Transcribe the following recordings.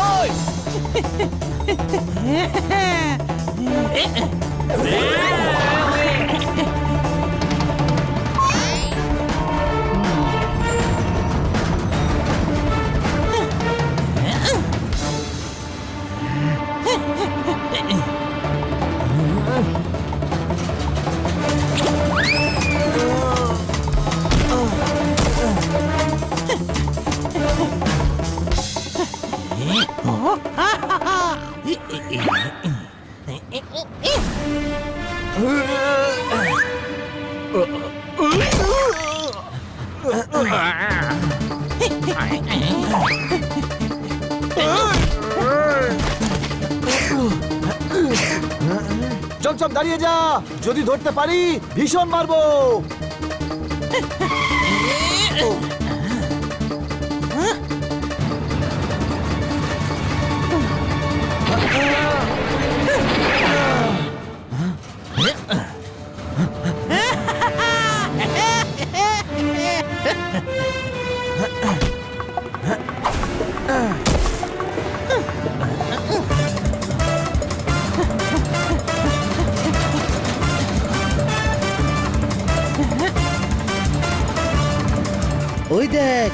ওই! চমচম দাঁড়িয়ে যা, যদি ধরতে পারি ভীষণ মারবো। ওই দেখ,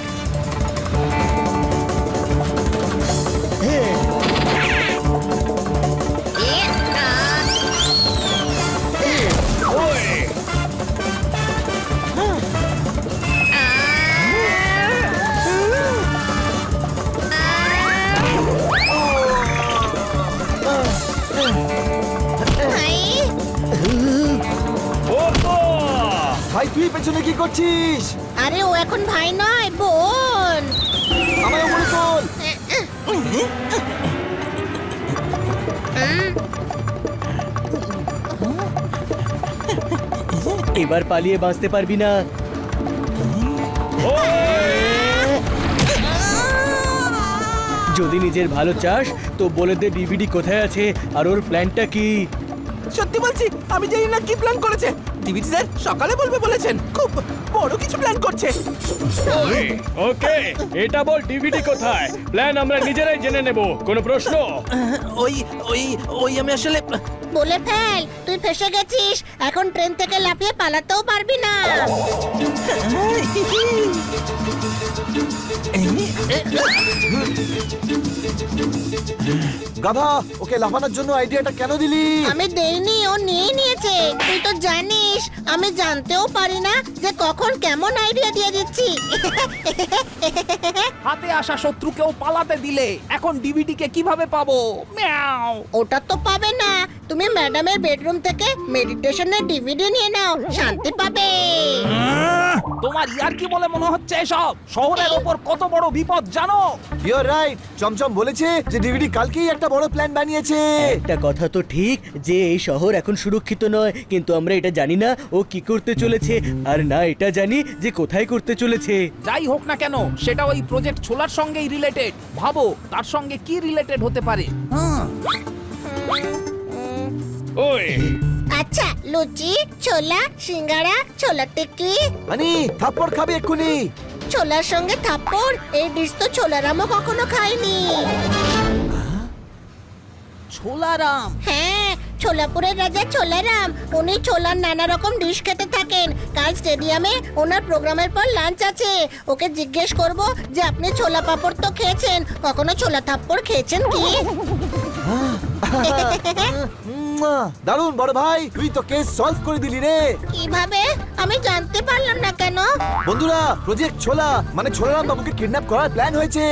ভাই তুই পেছনে কি করছিস? আরে ও এখন ভাই নয়, বোন। আমায় মনে কর। এবার পালিয়ে বাঁচতে পারবি না। যদি নিজের ভালো চাস তো বলে দে ডিভিডি কোথায় আছে আর ওর প্ল্যানটা কি। সত্যি বলছি, আমি জানি না কি প্ল্যান করেছে। ডিভিডি স্যার সকালে বলবে বলেছেন, খুব বড় কিছু প্ল্যান করছে। ওকে, এটা বল ডিভিডি কোথায়? প্ল্যান আমরা নিজেরাই জেনে নেব। কোনো প্রশ্ন? ওই ওই ওই আমি আসলে বলে ফেল, তুই ফেসে গেছিস। এখন ট্রেন থেকে লাফিয়ে পালাতেও পারবি না। গাধা, ওকে লাফানোর জন্য আইডিয়াটা কেন দিলি? আমি দেইনি, ও নিয়ে নিয়েছে। তুই তো জানিস আমি জানতেও পারি না যে কখন কেমন আইডিয়া দিয়ে দিচ্ছি। হাতে আসা শত্রুকেও পালাতে দিলে এখন ডিভিডি কে কিভাবে পাবো? মিয়াও। ওটা তো পাবে না। তুমি ম্যাডামের বেডরুম থেকে মেডিটেশনের ডিভিডি নিয়ে নাও, শান্তি পাবে। তোমার ইয়ার কি বলে মনে হচ্ছে এসব? শহরের ওপর কত বড় বিপদ জানো? You R right. চমচম বলেছে যে ডিভিডি কালকেই একটা বড় প্ল্যান বানিয়েছে। একটা কথা তো ঠিক যে এই শহর এখন সুরক্ষিত নয়, কিন্তু আমরা এটা জানি না ও কি করতে চলেছে, আর না এটা জানি যে কোথায় করতে চলেছে। যাই হোক না কেন, সেটা ওই প্রজেক্ট ছোলার সঙ্গেই রিলেটেড। ভাবো তার সঙ্গে কি রিলেটেড হতে পারে। ওই আচ্ছা, লুচি, ছোলা, সিঙ্গাড়া, ছোলা টিক্কি। মানে থাপ্পড় খাবে এক্ষুনি। ছোলার সঙ্গে থাপ্পড়, এই ডিশ তো ছোলারামও কখনো খায়নি। ছোলারাম? হ্যাঁ, ছোলাপুরের রাজা ছোলারাম। উনি ছোলার নানা রকম ডিশ খেতে থাকেন। কাল স্টেডিয়ামে ওনার প্রোগ্রামের পর লাঞ্চ আছে। ওকে জিজ্ঞেস করব যে আপনি ছোলা পাপড় তো খেয়েছেন, কখনো ছোলা থাপ্পড় খেয়েছেন কি? দারুণ বড় ভাই, তুই তো কেস সলভ করে দিলি রে। কিভাবে? আমি জানতে পারলাম না কেন। বন্ধুরা, প্রজেক্ট ছোলা মানে ছোলারাম বাবুকে কিডন্যাপ করার প্ল্যান হয়েছে।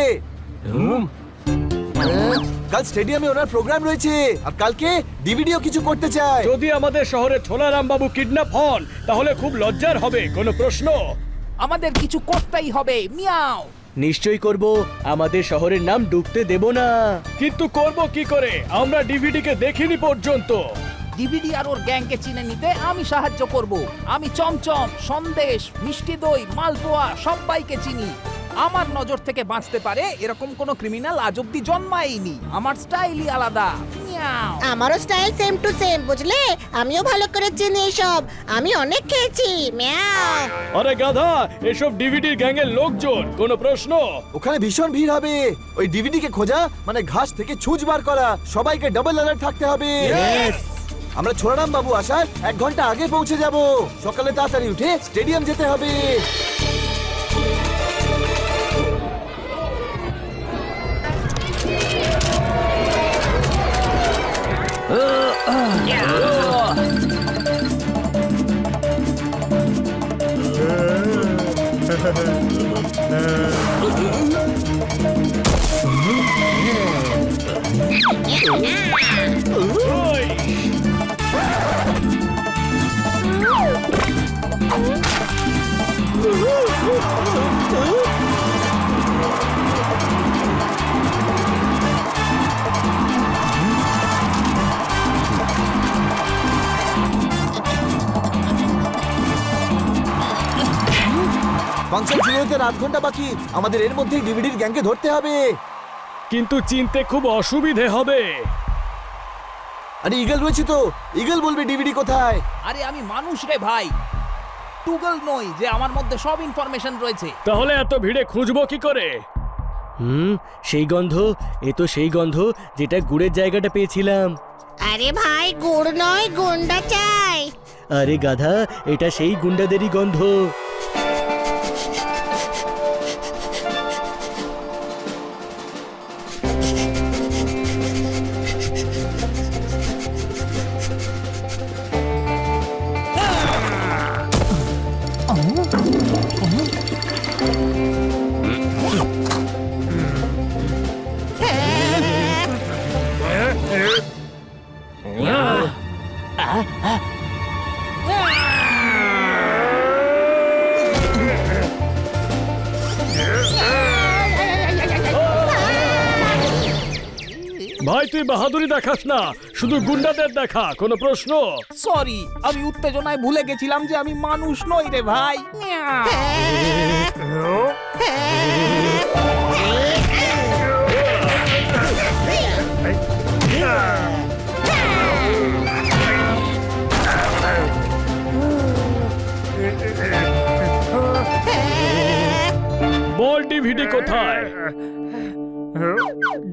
কাল স্টেডিয়ামে ওনার প্রোগ্রাম রয়েছে, আর কালকে ডিভিডিও কিছু করতে চায়। যদি আমাদের শহরে ছোলারাম বাবু কিডন্যাপ হন তাহলে খুব লজ্জার হবে। কোনো প্রশ্ন? আমাদের কিছু করতেই হবে। মিয়াও। নিশ্চয়ই করব, আমাদের শহরের নাম ডুবতে দেব না। কিন্তু করব কি করে? আমরা ডিভিডি কে দেখিনি পর্যন্ত। ডিভিডি আর ওর গ্যাংকে চিনে নিতে আমি সাহায্য করব। আমি চমচম, সন্দেশ, মিষ্টি দই, মালপোয়া সবাইকে চিনি। আমার নজর থেকে বাঁচতে পারে এরকম কোনো ক্রিমিনাল আজ অব্দি জন্মায়নি। আমার স্টাইলই আলাদা। মিয়াও। আমারও স্টাইল সেম টু সেম, বুঝলে? আমিও ভালো করে চিনি এসব, আমি অনেক খেয়েছি। মিয়াও। আরে গাধা, এসব ডিভিডির গ্যাংয়ের লোকজন, কোনো প্রশ্ন? ওখানে ভীষণ ভিড় হবে। ওই ডিভিডি কে খোঁজা মানে ঘাস থেকে ছুঁচ বার করা। সবাইকে ডাবল অ্যালার্ট থাকতে হবে। আমরা ছোড়ারাম বাবু আসার 1 ঘন্টা আগে পৌঁছে যাব। সকালে তাড়াতাড়ি উঠে স্টেডিয়াম যেতে হবে। ফাংশন শুরু হতে 8 ঘন্টা বাকি। আমাদের এর মধ্যেই ডিভিডির গ্যাংকে ধরতে হবে। কিন্তু চিনতে খুব অসুবিধে হবে। আরে ইগল রয়েছে তো, ইগল বলবে ডিভিডি কোথায়। আরে আমি মানুষ রে ভাই, টুগল নই যে আমার মধ্যে সব ইনফরমেশন রয়েছে। তাহলে এত ভিড়ে খুঁজবো কি করে? সেই গন্ধ, এ তো সেই গন্ধ যেটা গুড়ের জায়গাটা পেয়েছিলাম। আরে ভাই, গুড় নয়, গুন্ডা চাই। আরে গাধা, এটা সেই গুন্ডাদেরই গন্ধ। ভাই তুই বাহাদুরি দেখাস না, শুধু গুন্ডাদের দেখা। কোনো প্রশ্ন? সরি, আমি উত্তেজনায় ভুলে গেছিলাম যে আমি মানুষ নই রে ভাই। মিয়াও। বল ডিভিডি কোথায়?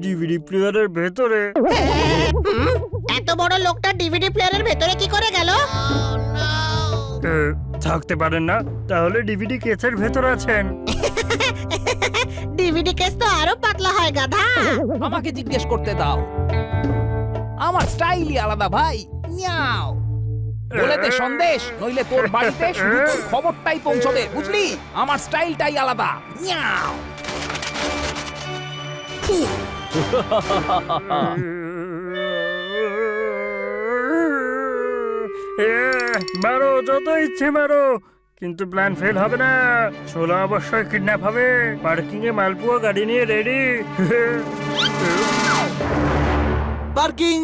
ডিভিডি প্লেয়ারের ভেতরে। এত বড় লোকটা ডিভিডি প্লেয়ারের ভেতরে কি করে গেল? থাকতে পারেন না, তাহলে ডিভিডি কেসের ভেতর আছেন। ডিভিডি কেস তো আরো পাতলা হয়, গাধা। আমাকে জিজ্ঞেস করতে দাও। আমার স্টাইলই আলাদা ভাই। মিয়াও। বলে দে সন্দেশ, নইলে তোর বাড়িতে শুধু তোর খবরটাই পৌঁছবে, বুঝলি? আমার স্টাইলটাই আলাদা। মিয়াও। মারো, যত ইচ্ছে মারো, কিন্তু প্ল্যান ফেল হবে না। ছোলা অবশ্যই কিডন্যাপ হবে। পার্কিং এ মালপোয়া গাড়ি নিয়ে রেডি। পার্কিং।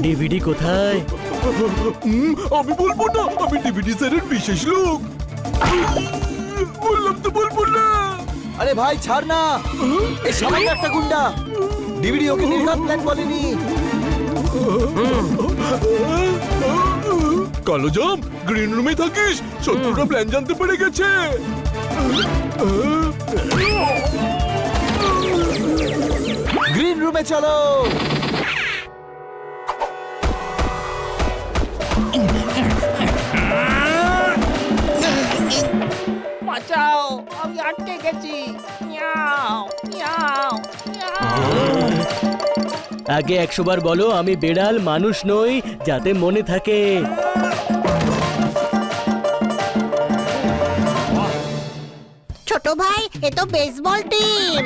ডিভিডি কোথায়? আমি বলবো না, আমি ডিভিডি স্যারের বিশেষ লোক। বললাম তো বলবো না। আরে ভাই ছাড় না, এই সামান্য একটা গুন্ডা। ডিভিডি ওকে নির্ঘাত প্ল্যান বলেনি। কালোজাম, গ্রিন রুমে থাকিস। শত্রুরা প্ল্যান জানতে পেরে গেছে। গ্রিন রুমে চলো। বাঁচাও, আমি আটকে গেছি। মিয়াও, মিয়াও, মিয়াও। আগে 100 বার বলো আমি বেড়াল মানুষ নই, যাতে মনে থাকে। ছোট ভাই, এ তো বেসবল টিম।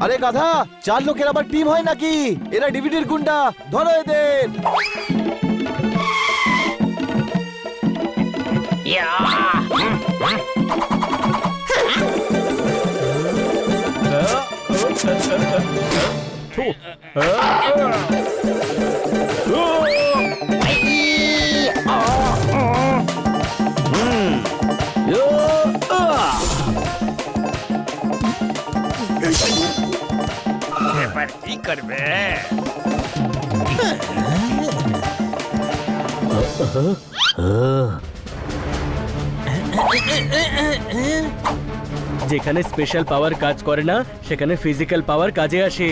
আরে গাধা, 4 লোকের আবার টিম হয় নাকি? এরা ডিভিডির গুন্ডা, ধরো এদের। এবার কি করবে? যেখানে স্পেশাল পাওয়ার কাজ করে না সেখানে ফিজিক্যাল পাওয়ার কাজে আসে।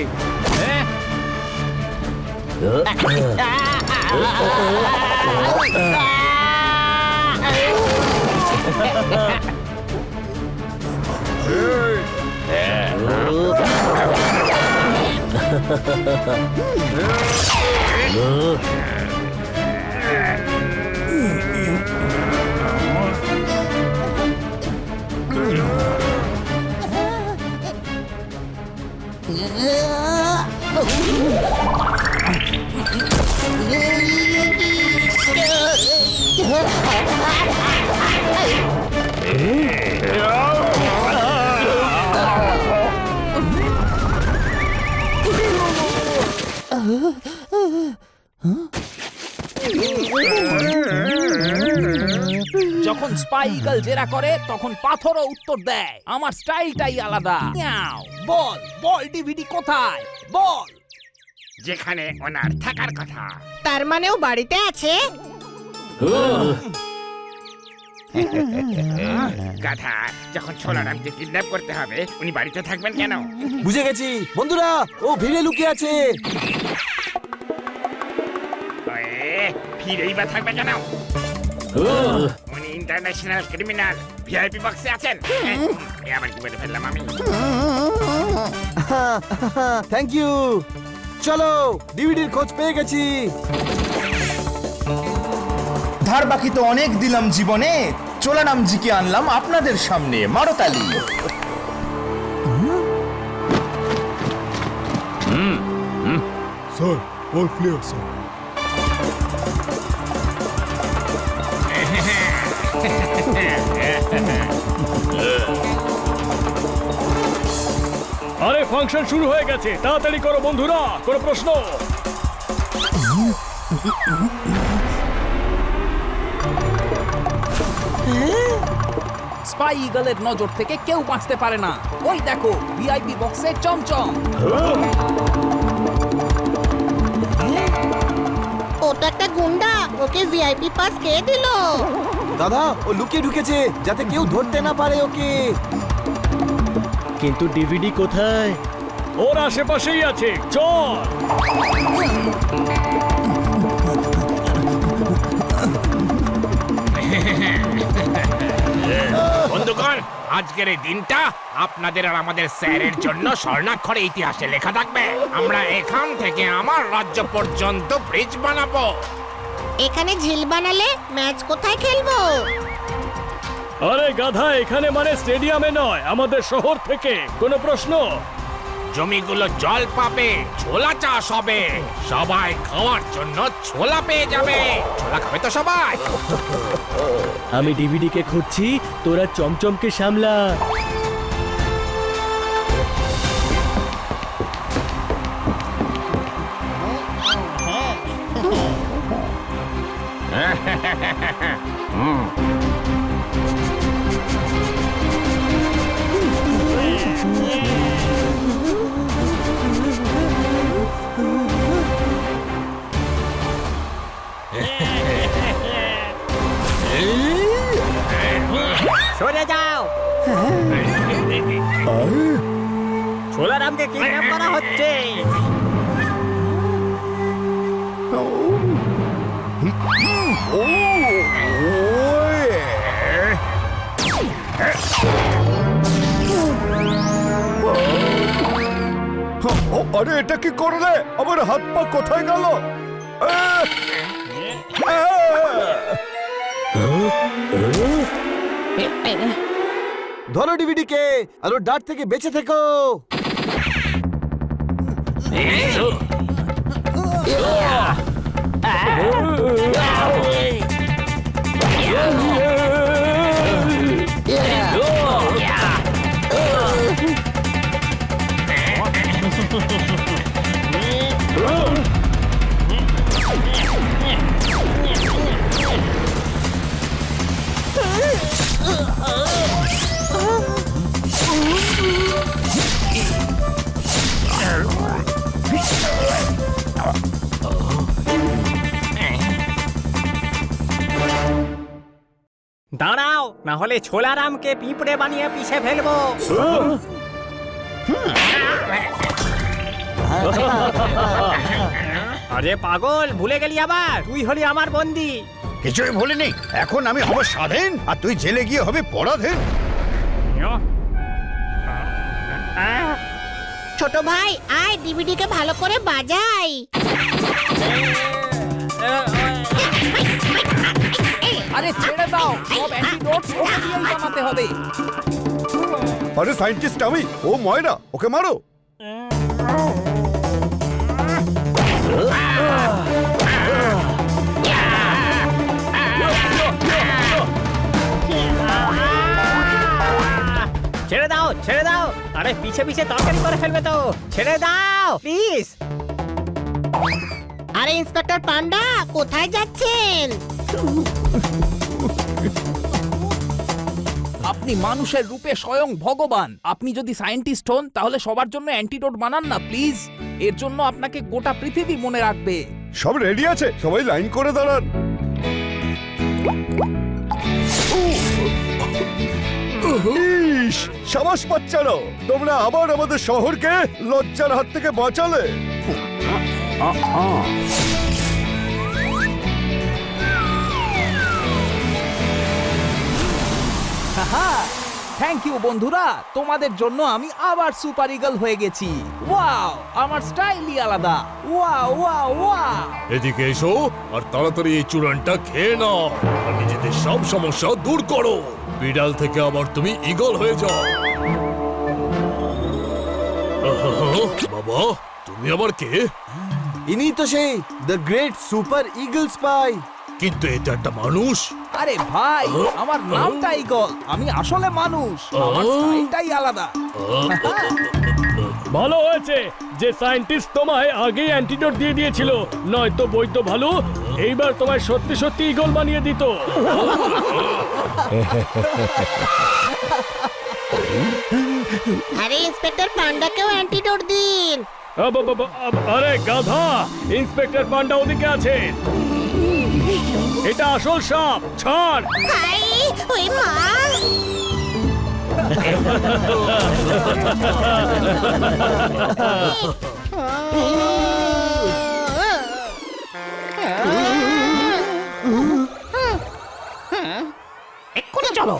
যখন স্পাই ইগল জেরা করে তখন পাথরও উত্তর দেয়। আমার স্টাইলটাই আলাদা। মিয়াও। বল বল ডিভিডি কোথায়? বল। যেখানে ওনার থাকার কথা। তার মানে ও বাড়িতে আছে? গাধা, যখন ছোলারামকে কিডন্যাপ করতে হবে উনি বাড়িতে থাকবেন কেন? বুঝে গেছি বন্ধুরা, ও ভিড়ে লুকিয়ে আছে। ফিরেই বা থাকবে কেন? উনি ইন্টারন্যাশনাল ক্রিমিনাল, ভিআইপি বক্সে আছেন। আবার কি বলে ফেললাম আমি? Thank you. চলো, ডিভিডির খোঁজ পেয়ে গেছি। ধার বাকি তো অনেক দিলাম জীবনে, চোলারামজিকে আনলাম আপনাদের সামনে, মারতালি। Sir, all clear sir. আরে ফাংশন শুরু হয়ে গেছে, তাড়াতাড়ি করো বন্ধুরা, কোনো প্রশ্ন? স্পাই ইগলের নজর থেকে কেউ বাঁচতে পারে না। ওই দেখো ভিআইপি বক্সে চমচম। ও তো একটা গুন্ডা, ওকে ভিআইপি পাস কে দিল? দাদা, ও লুকিয়ে ঢুকেছে যাতে কেউ ধরতে না পারে ওকে। কিন্তু ডিভিডি কোথায়? ওর আশেপাশেই আছে, চল। বন্ধুগণ, আজকের এই দিনটা আপনাদের আর আমাদের স্যারের জন্য স্বর্ণাক্ষরে ইতিহাসে লেখা থাকবে। আমরা এখান থেকে আমার রাজ্য পর্যন্ত ব্রিজ বানাবো। এখানে ঝিল বানালে ম্যাচ কোথায় খেলবো? আরে গাধা, এখানে মানে স্টেডিয়ামে নয়, আমাদের শহর থেকে। কোনো প্রশ্ন? জমিগুলো জল পাবে, ছোলা চাষ হবে, সবাই খাওয়ার জন্য ছোলা পেয়ে যাবে। ছোলা খাবে তো সবাই। আমি ডিভিডিকে খুঁজছি, তোরা চমচমকে সামলা। সরে যাও, ছোলারামকে কিডন্যাপ করা হচ্ছে। আরে এটা কি করলে? আমার হাত পা কোথায় গেল? ধরো ডিভিডি কে আর ওর ডাট থেকে বেঁচে থেকো। দাঁড়াও, না হলে ছোলারামকে পিঁপড়ে বানিয়ে পিষে ফেলবো। আরে পাগল, ভুলে গেলি আবার? তুই হলি আমার বন্দি। কিছুই ভুলিনি। এখন আমি হব স্বাধীন আর তুই জেলে গিয়ে হবে পরাধীন। ছোট ভাই আয়, ডিভিডিকে ভালো করে বাজাই। আরে ছেড়ে দাও, সব অ্যান্টিডোটস ওকে দিয়েই বানাতে হবে। আরে সায়েন্টিস্ট আমি, ও ময়না, ওকে মারো। ছেড়ে দাও, ছেড়ে দাও। আরে পিছে পিছে তরকারি করে ফেলবে তো। ছেড়ে দাও প্লিজ। আরে ইন্সপেক্টর পান্ডা, কোথায় যাচ্ছেন? আপনি মানুষের রূপে স্বয়ং ভগবান। আপনি যদি সায়েন্টিস্ট হন তাহলে সবার জন্য অ্যান্টিডোট বানান না প্লিজ। এর জন্য আপনাকে গোটা পৃথিবী মনে রাখবে। সব রেডি আছে, সবাই লাইন করে দাঁড়ান। ইস, সাবাস বাচ্চারা, তোমরা আবার আমাদের শহরকে লজ্জার হাত থেকে বাঁচালে। থ্যাংক ইউ বন্ধুরা, তোমাদের জন্য আমি আবার সুপার ইগল হয়ে গেছি। ওয়াও, আমার স্টাইলই আলাদা। Wow wow wow. এদিকে এসো আর তাড়াতাড়ি এই চূড়ানটা খেয়ে নাও আর নিজেদের সব সমস্যা দূর করো। বিড়াল থেকে আবার তুমি ঈগল হয়ে যাও। বাবা, তুমি আবার কে? ইনি তো সেই the great super eagle spy. কিন্তু এটা একটা মানুষ। আরে ভাই, আমার নামটা ইগল, আমি আসলে মানুষ। আমার স্টাইলটাই আলাদা। ভালো হয়েছে যে সায়েন্টিস্ট তোমায় আগেই অ্যান্টিডোট দিয়ে দিয়েছিল, নয়তো বৈদ্য ভালো এইবার তোমায় সত্যি সত্যি ঈগল বানিয়ে দিত। আরে ইন্সপেক্টর পান্ডাকেও অ্যান্টিডোট দিন। আরে গাধা, ইন্সপেক্টর পান্ডা ওদিকে আছে। এটা আসল সাপ, ছাড়। হাই, ওই মা। এক্ষুনি চলো।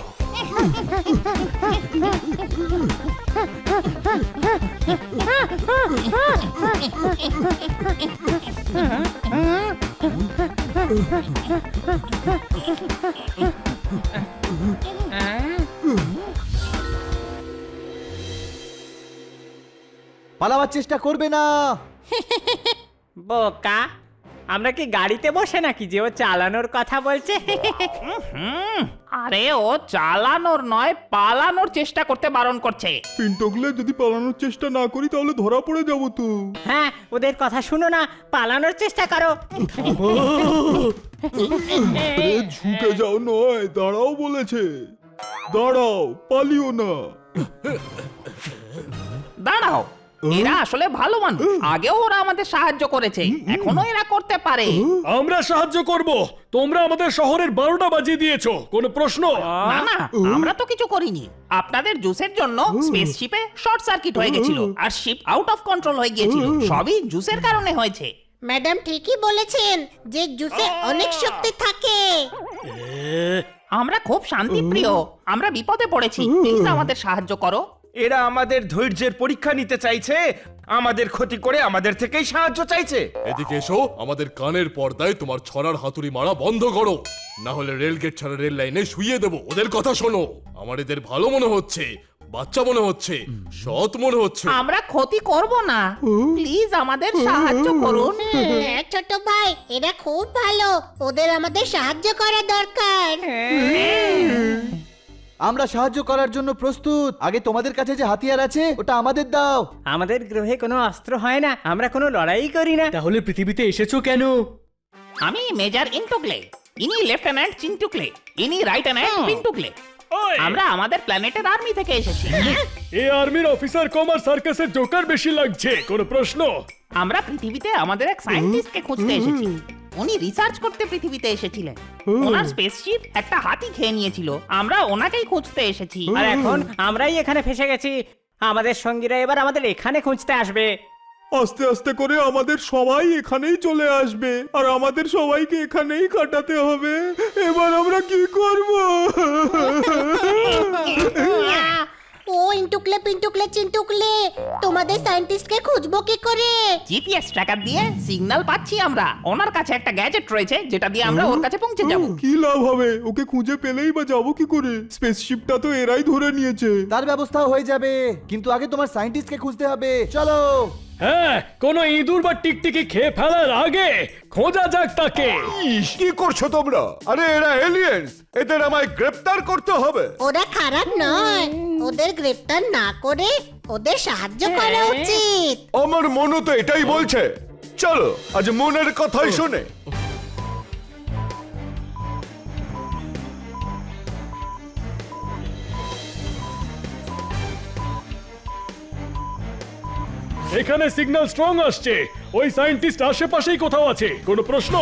পালাবার চেষ্টা করবে না। বোকা, আমরা কি গাড়িতে বসে নাকি যে ও চালানোর কথা বলছে? আরে ও চালানোর নয়, পালানোর চেষ্টা করতে বারণ করছে। পিন্টগুলো যদি পালানোর চেষ্টা না করি তাহলে ধরা পড়ে যাবো তো। হ্যাঁ, ওদের কথা শুনো না, পালানোর চেষ্টা করো। ঝুঁকে যাও নয়, দাঁড়াও বলেছে। দাঁড়াও, পালিও না। দাঁড়াও, এরা আসলে ভালো মানুষ। আগেও ওরা আমাদের সাহায্য করেছে, এখনো এরা করতে পারে। আমরা সাহায্য করব, তোমরা আমাদের শহরের 12টা বাজিয়ে দিয়েছো, কোনো প্রশ্ন? না না, আমরা তো কিছু করিনি। আপনাদের জুসের জন্য স্পেসশিপে শর্ট সার্কিট হয়ে গেছিল আর শিপ আউট অফ কন্ট্রোল হয়ে গিয়েছিল। সবই জুসের কারণে হয়েছে। ম্যাডাম ঠিকই বলেছেন যে জুসে অনেক শক্তি থাকে। আমরা খুব শান্তিপ্রিয়, আমরা বিপদে পড়েছি, প্লিজ আমাদের সাহায্য করো। এরা আমাদের ধৈর্যের পরীক্ষা নিতে চাইছে, আমাদের ক্ষতি করে আমাদের থেকেই সাহায্য চাইছে। এদিকে এসো, আমাদের কানের পর্দায় তোমার ছড়ার হাতুড়ি মারা বন্ধ করো, না হলে রেলগেট ছাড়া রেল লাইনে শুইয়ে দেবো। ওদের কথা শোনো, আমার এদের ভালো মনে হচ্ছে, বাচ্চা মনে হচ্ছে, সৎ মনে হচ্ছে। আমরা ক্ষতি করব না, প্লিজ আমাদের সাহায্য করুন। হ্যাঁ ছোট ভাই, এরা খুব ভালো, ওদের আমাদের সাহায্য করা দরকার। আমরা সাহায্য করার জন্য প্রস্তুত। আগে তোমাদের কাছে যে হাতিয়ার আছে ওটা আমাদের দাও। আমাদের গ্রহে কোনো অস্ত্র হয় না, আমরা কোনো লড়াই করি না। তাহলে পৃথিবীতে এসেছো কেন? আমি মেজর ইন্টুকলে, ইনি লেফটেন্যান্ট চিন্টুকলে, ইনি রাইটেন্যান্ট পিন্টুকলে। আমরা আমাদের প্ল্যানেটের আর্মি থেকে এসেছি। এই আর্মির অফিসার কমার সার্কাসের জোকার বেশি লাগছে, কোনো প্রশ্ন? আমরা পৃথিবীতে আমাদের এক সায়েন্টিস্টকে খুঁজতে এসেছি। উনি রিসার্চ করতে পৃথিবীতে এসেছিলেন। ওনার স্পেসশিপ একটা হাতি খেয়ে নিয়েছিল, আমরা ওনাকেই খুঁজতে এসেছি। আর এখন আমরাই এখানে ফেসে গেছি, আমাদের সঙ্গীরা এবার আমাদের এখানে খুঁজতে আসবে। আস্তে আস্তে করে আমাদের সবাই এখানেই চলে আসবে আর আমাদের সবাইকে এখানেই কাটাতে হবে। এবার আমরা কি করব? ও ইন্টুকলে পিন্টুকলে চিন্টুকলে, তোমাদের সায়েন্টিস্টকে খুঁজবো কি করে? জিপিএস ট্র্যাকার দিয়ে সিগন্যাল পাচ্ছি আমরা। ওনার কাছে একটা গ্যাজেট রয়েছে যেটা দিয়ে আমরা ওর কাছে পৌঁছে যাব। কি লাভ হবে? ওকে খুঁজে পেলেই বা যাবো কি করে? স্পেসশিপটা তো এরাই ধরে নিয়েছে। তার ব্যবস্থা হয়ে যাবে, কিন্তু আগে তোমার সায়েন্টিস্টকে খুঁজতে হবে। চলো। হ্যাঁ, কোনো ইঁদুর বা টিকটিকি খেয়ে ফেলার আগে খোঁজা যাক তাকে। কি করছো তোমরা? আরে এরা এলিয়েন্স, এদের আমায় গ্রেফতার করতে হবে। ওরা খারাপ নয়, ওদের গ্রেপ্তার না করে ওদের সাহায্য করা উচিত। আমার মনও তো এটাই বলছে। চলো আজ মনের কথাই শুনে। এখানে সিগন্যাল স্ট্রং আসছে, ওই সায়েন্টিস্ট আশেপাশেই কোথাও আছে, কোনো প্রশ্ন?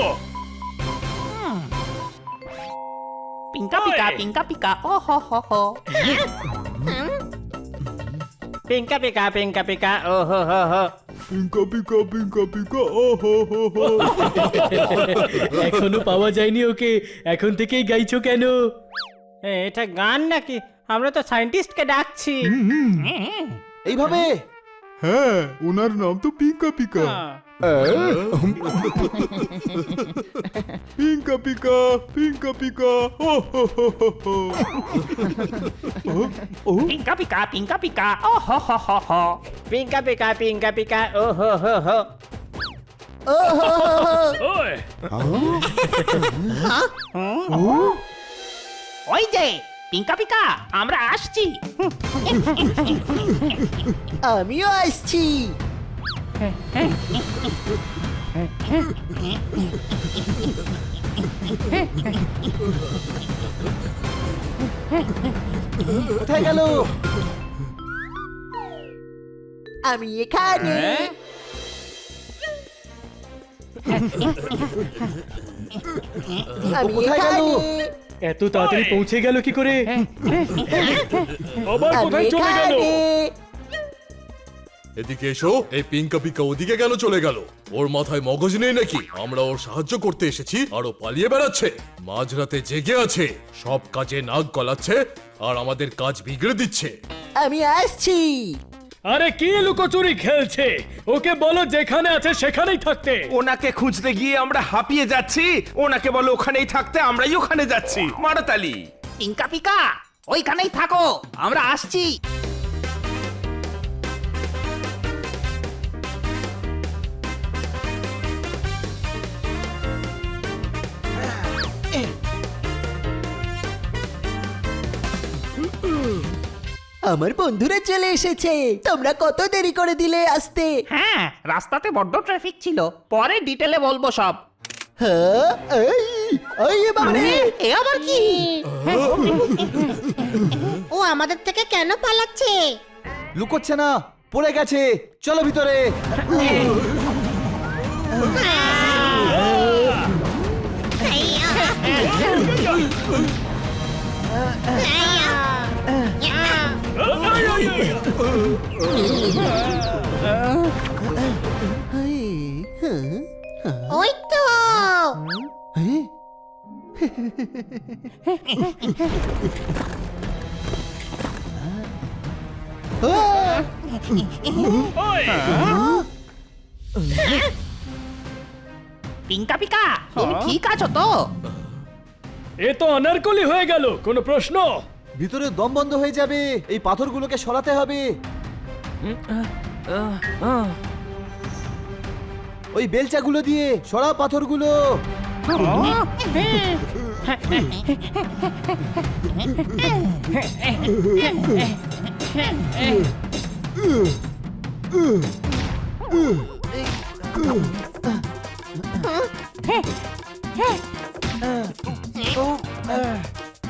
পিঙ্কা পিকা পিঙ্কা পিকা, ও হো হো হো। পিঙ্কা পিকা পিঙ্কা পিকা, ও হো হো হো। পিঙ্কা পিকা পিঙ্কা পিকা, ও হো হো হো। এখনো পাওয়া যায়নি ওকে, এখন থেকেই গাইছো কেন? এটা গান নাকি? আমরা তো সায়েন্টিস্টকে ডাকছি। এইভাবে হ্যাঁ, ওনার নাম তো পিঙ্কা পিকা। পিঙ্কা পিকা পিঙ্কা পিকা, ও হো হো হো হো। পিঙ্কা পিকা পিঙ্কা পিকা, ও হো হো হো হো। পিঙ্কা পিকা পিঙ্কা পিকা, ও হো হো হো। ওই ওই যে পিঙ্কা পিকা, আমরা আসছি। আমিও আসছি। কোথায় গেল? আমি এখানে। আমি কোথায় গেল? এখানে। এত তাড়াতাড়ি পৌঁছে গেল কি করে? আবার আমি কোথায় চলে গেল? এখানে। এদিকে এসো, এই পিঙ্কা পিঙ্কা ওদিকে কেন চলে গেল? ওর মাথায় মগজ নেই নাকি? আমরা ওর সাহায্য করতে এসেছি আর ও পালিয়ে বেড়াচ্ছে। মাঝরাতে জেগে আছে, সব কাজে নাক গলাচ্ছে আর আমাদের কাজ বিগড়ে দিচ্ছে। আমি আসছি। আরে কি লুকোচুরি খেলছে? ওকে বলো যেখানে আছে সেখানেই থাকতে। ওনাকে খুঁজতে গিয়ে আমরা হাঁপিয়ে যাচ্ছি, ওনাকে বলো ওখানেই থাকতে, আমরাই ওখানে যাচ্ছি। মারাতালি। পিঙ্কা পিকা ওইখানেই থাকো, আমরা আসছি। আমার বন্ধুরা চলে এসেছে, তোমরা কত দেরি করে দিলে আসতে। হ্যাঁ, রাস্তাতে বড্ড ট্রাফিক ছিল, পরে ডিটেলে বলবো সব। হ্যাঁ, এই বাবারে। এ আবার কি? ও আমাদের থেকে কেন পালাচ্ছে? লুকোচ্ছে না, পড়ে গেছে। চলো ভিতরে। ওই তো। পিঙ্কা পিকা তুমি ঠিক আছো তো? এ তো অনারকলি হয়ে গেল, কোনো প্রশ্ন? ভিতরে দম বন্ধ হয়ে যাবে, এই পাথরগুলোকে সরাতে হবে। ওই বেলচাগুলো দিয়ে সরাও পাথরগুলো।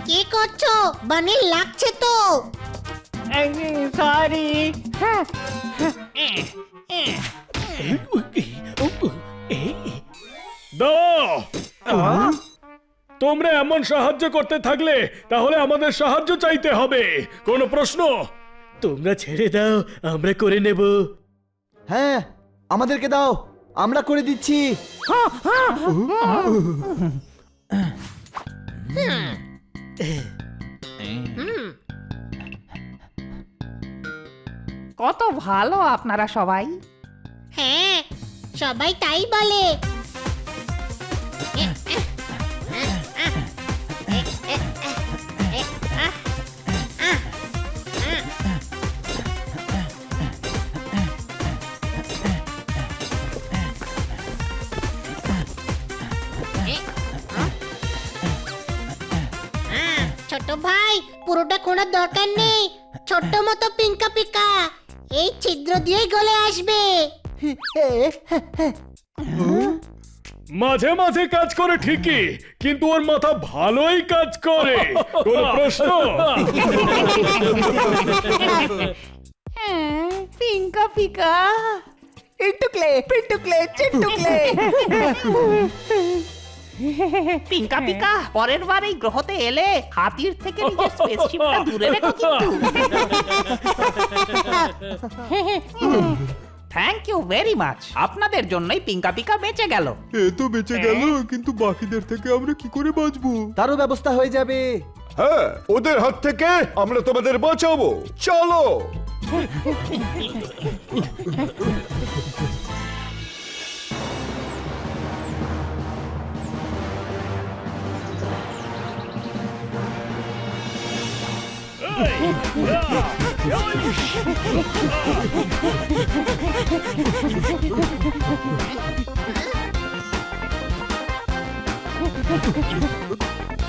কি করছো? বানি লাগছে তো। সরি। দাও! তোমরা এমন সাহায্য করতে থাকলে তাহলে আমাদের সাহায্য চাইতে হবে। কোনো প্রশ্ন? তোমরা ছেড়ে দাও, আমরা করে নেব। হ্যাঁ, আমাদেরকে দাও, আমরা করে দিচ্ছি। কত ভালো আপনারা সবাই। হ্যাঁ, সবাই তাই বলে। ছোট ভাই, পুরোটা খোঁড়ার দরকার নেই। ছোট্ট মতো পিঙ্কা পিকা এই ছিদ্র দিয়েই গলে আসবে। মাঝে মাঝে কাজ করে ঠিকই, কিন্তু ওর মাথা ভালোই কাজ করে। কোনো প্রশ্ন? পিঙ্কা পিকা ইটুকলে পিটুকলে চিটুকলে। পিঙ্কা পিকা পরের বার এই গ্রহতে এলে হাতির থেকে নিজের স্পেসশিপটা দূরে রেখো কিন্তু। থ্যাংক ইউ ভেরি মাচ, আপনাদের জন্যই পিঙ্কা পিকা বেঁচে গেল। এ তো বেঁচে গেল, কিন্তু বাকিদের থেকে আমরা কি করে বাঁচবো? তারও ব্যবস্থা হয়ে যাবে। হ্যাঁ, ওদের হাত থেকে আমরা তোমাদের বাঁচাবো। চলো।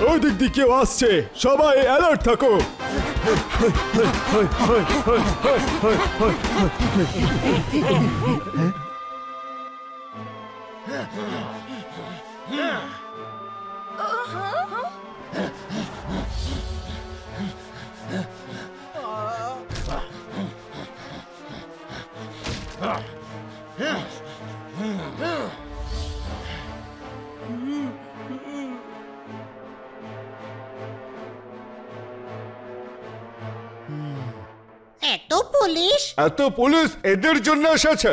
ওই দিক দিয়ে কেউ আসছে, সবাই অ্যালার্ট থাকো। এত পুলিশ? এত পুলিশ এদের জন্য এসেছে?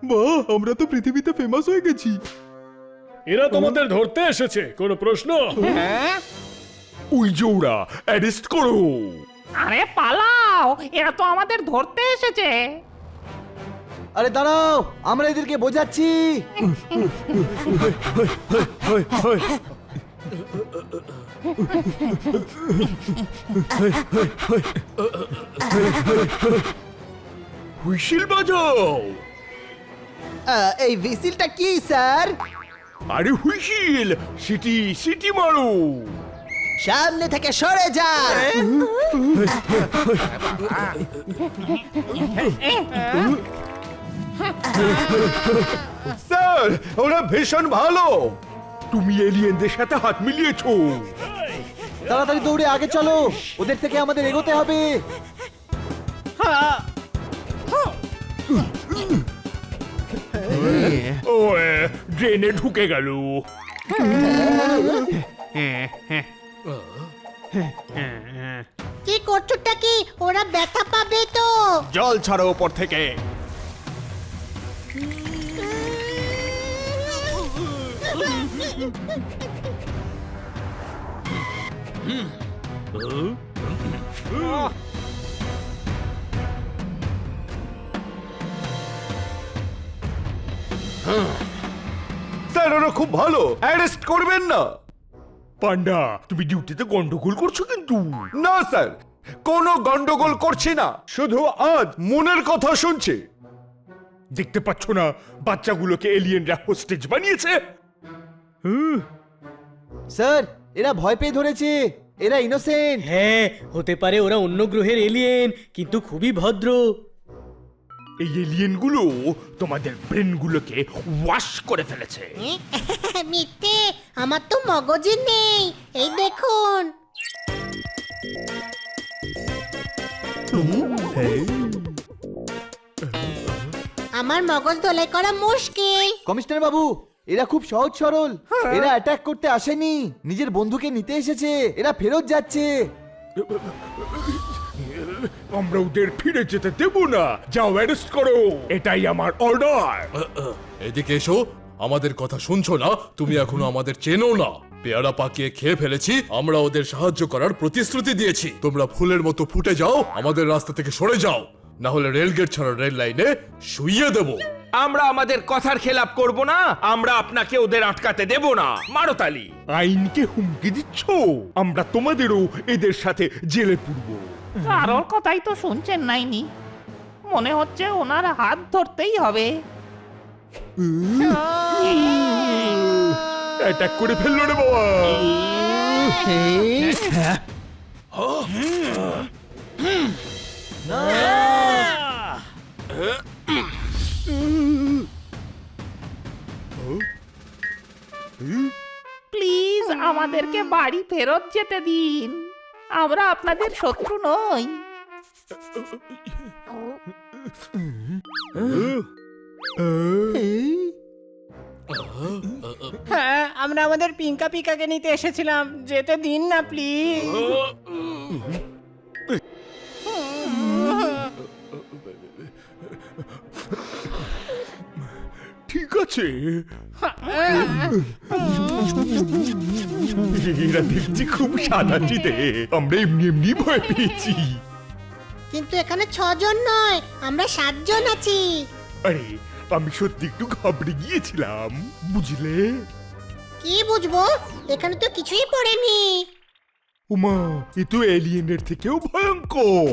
বাহ, আমরা তো পৃথিবীতে ফেমাস হয়ে গেছি। এরা তোমাদের ধরতে এসেছে, কোনো প্রশ্ন? ওই যে ওরা, অ্যারেস্ট করো। আরে পালাও, এরা তো আমাদের ধরতে এসেছে। আরে দাঁড়াও, আমরা এদেরকে বোঝাচ্ছি। হুইসেল বাজাও। এই ভিসিলটা কি স্যার? আরে হুইসেল, সিটি সিটি মারো। সামনে থেকে সরে যান। স্যার, ওরা ভীষণ ভালো। তুমি এলিয়েনদের সাথে হাত মিলিয়েছো। তাড়াতাড়ি দৌড়ে আগে চলো, ওদের থেকে আমাদের এগোতে হবে। ও ড্রেনে ঢুকে গেল। কি করছোটা কি? ওরা ব্যথা পাবে তো। জল ছাড়ো উপর থেকে। স্যার ওরা খুব ভালো, অ্যারেস্ট করবেন না। পান্ডা, তুমি ডিউটিতে গন্ডগোল করছো কিন্তু। না স্যার, কোনো গন্ডগোল করছি না, শুধু আজ মনের কথা শুনছি। দেখতে পাচ্ছ না বাচ্চাগুলোকে এলিয়েনরা হোস্টেজ বানিয়েছে? স্যার এরা ভয় পেয়ে ধরেছে, এরা ইনোসেন্ট। হ্যাঁ, হতে পারে ওরা অন্য গ্রহের এলিয়েন, কিন্তু খুবই ভদ্র। এই এলিয়েনগুলো তোমাদের ব্রেনগুলোকে ওয়াশ করে ফেলেছে। মিথ্যে, আমার তো মগজই নেই, এই দেখুন। আমার মগজ ধোলাই করা মুশকিল। কমিশনার বাবু, এরা খুব সহজ সরল, এরা অ্যাটাক করতে আসেনি, নিজের বন্ধুকে নিতে এসেছে, এরা ফেরত যাচ্ছে। আমরা ওদের ফিরে যেতে দেব না, যাও অ্যারেস্ট করো, এটাই আমার অর্ডার। এদিকে এসো, আমাদের কথা শুনছো না? তুমি এখনো আমাদের চেনো না। পেয়ারা পাকিয়ে খেয়ে ফেলেছি, আমরা ওদের সাহায্য করার প্রতিশ্রুতি দিয়েছি। তোমরা ফুলের মতো ফুটে যাও, আমাদের রাস্তা থেকে সরে যাও, না হলে রেলগেট ছাড়া রেল লাইনে শুইয়ে দেব। আমরা আমাদের কথার খেলাপ করব না, আমরা আপনাকে ওদের আটকাতে দেব না। মারো তালি। আইনকে হুমকি দিচ্ছ? আমরা তোমাদেরও এদের সাথে জেলে পুরবো। কারোর কথাই তো শুনছেন নাইনি, মনে হচ্ছে ওনার হাত ধরতেই হবে। অ্যাটাক করে ফেললো রে বাবা। প্লিজ আমাদেরকে বাড়ি ফেরত যেতে দিন, আমরা আপনাদের শত্রু নই। হ্যাঁ, আমরা আমাদের পিঙ্কা পিকাকে নিতে এসেছিলাম, যেতে দিন না প্লিজ। ঠিক আছে, এরা দেখছি খুব সাদাসিধে, আমরা এমনি এমনি ভয় পেয়েছি। কিন্তু এখানে 6 জন নয়, আমরা 7 জন আছি। আরে আমি সত্যি একটু ঘাবড়ে গিয়েছিলাম, বুঝলে? কি বুঝবো, এখানে তো কিছুই পড়েনি। উমা, এ তো এলিয়েনের থেকেও ভয়ঙ্কর।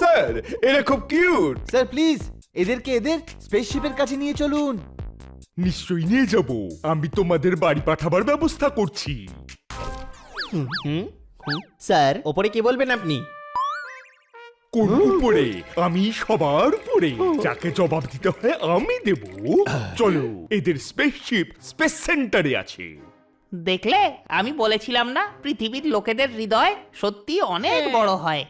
স্যার এরা খুব কিউট। স্যার প্লিজ এদেরকে এদের স্পেসশিপের কাছে নিয়ে চলুন। নিশ্চয়ই নিয়ে যাব, আমি তোমাদের বাড়ি পাঠাবার ব্যবস্থা করছি। স্যার, ওপরে কি বলবেন আপনি? কোন উপরে? আমি সবার উপরে, যাকে জবাব দিতে হয় আমি দেব। চলো, এদের স্পেসশিপ স্পেস সেন্টারে আছে। দেখলে, আমি বলেছিলাম না পৃথিবীর লোকেদের হৃদয় সত্যি অনেক বড় হয়।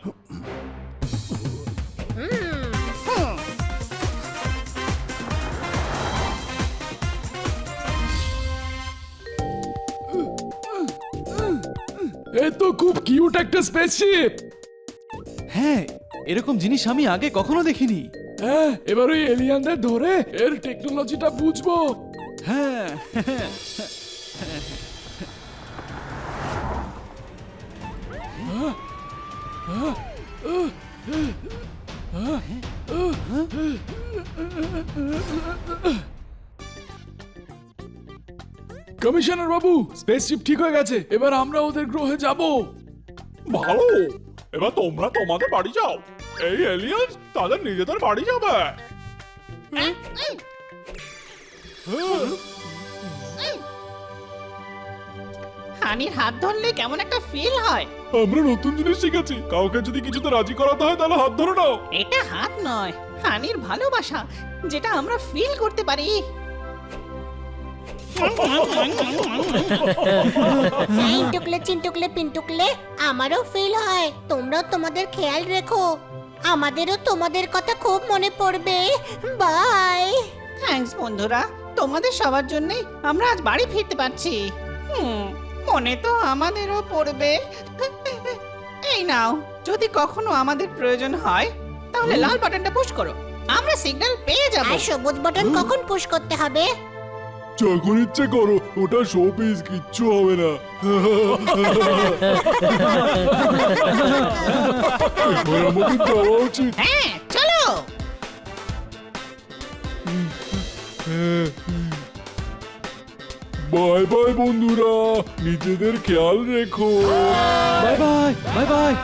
এ তো খুব কিউট একটা স্পেসশিপ। হ্যাঁ, এরকম জিনিস আমি আগে কখনো দেখিনি। হ্যাঁ, এবার ওই এলিয়ানদের ধরে এর টেকনোলজিটা বুঝবো। হ্যাঁ, কমিশনার বাবু, স্পেসশিপ ঠিক হয়ে গেছে, এবার আমরা ওদের গ্রহে যাব। ভালো, এবার তোমরা তোমাদের বাড়ি যাও, এই এলিয়েন তাদের নিজেদের বাড়ি যাবে। হানির হাত ধরলে কেমন একটা ফিল হয়। আমরা নতুন জিনিস শিখেছি, কাউকে যদি কিছুতে রাজি করাতে হয় তাহলে হাত ধরে নাও। এটা হাত নয়, হানির ভালোবাসা, যেটা আমরা ফিল করতে পারি। টুকলে চিনটুকলে পিনটুকলে আমারও ফিল হয়। তোমরাও তোমাদের খেয়াল রেখো, আমাদেরও তোমাদের কথা খুব মনে পড়বে। বাই। থ্যাঙ্কস বন্ধুরা, তোমাদের সবার জন্যই আমরা আজ বাড়ি ফিরতে পারছি। মনে তো আমাদেরও পড়বে। এই নাও, যদি কখনো আমাদের প্রয়োজন হয় তাহলে লাল বাটনটা পুশ করো, আমরা সিগন্যাল পেয়ে যাব। আর সবুজ বাটন কখন পুশ করতে হবে? যখন ইচ্ছে করো, ওটা শোপিস, কিচ্ছু হবে না। এবার আমাদের যাওয়া উচিত। হ্যাঁ, চলো। বাই বাই বন্ধুরা, নিজেদের খেয়াল রেখো। Bye bye bye bye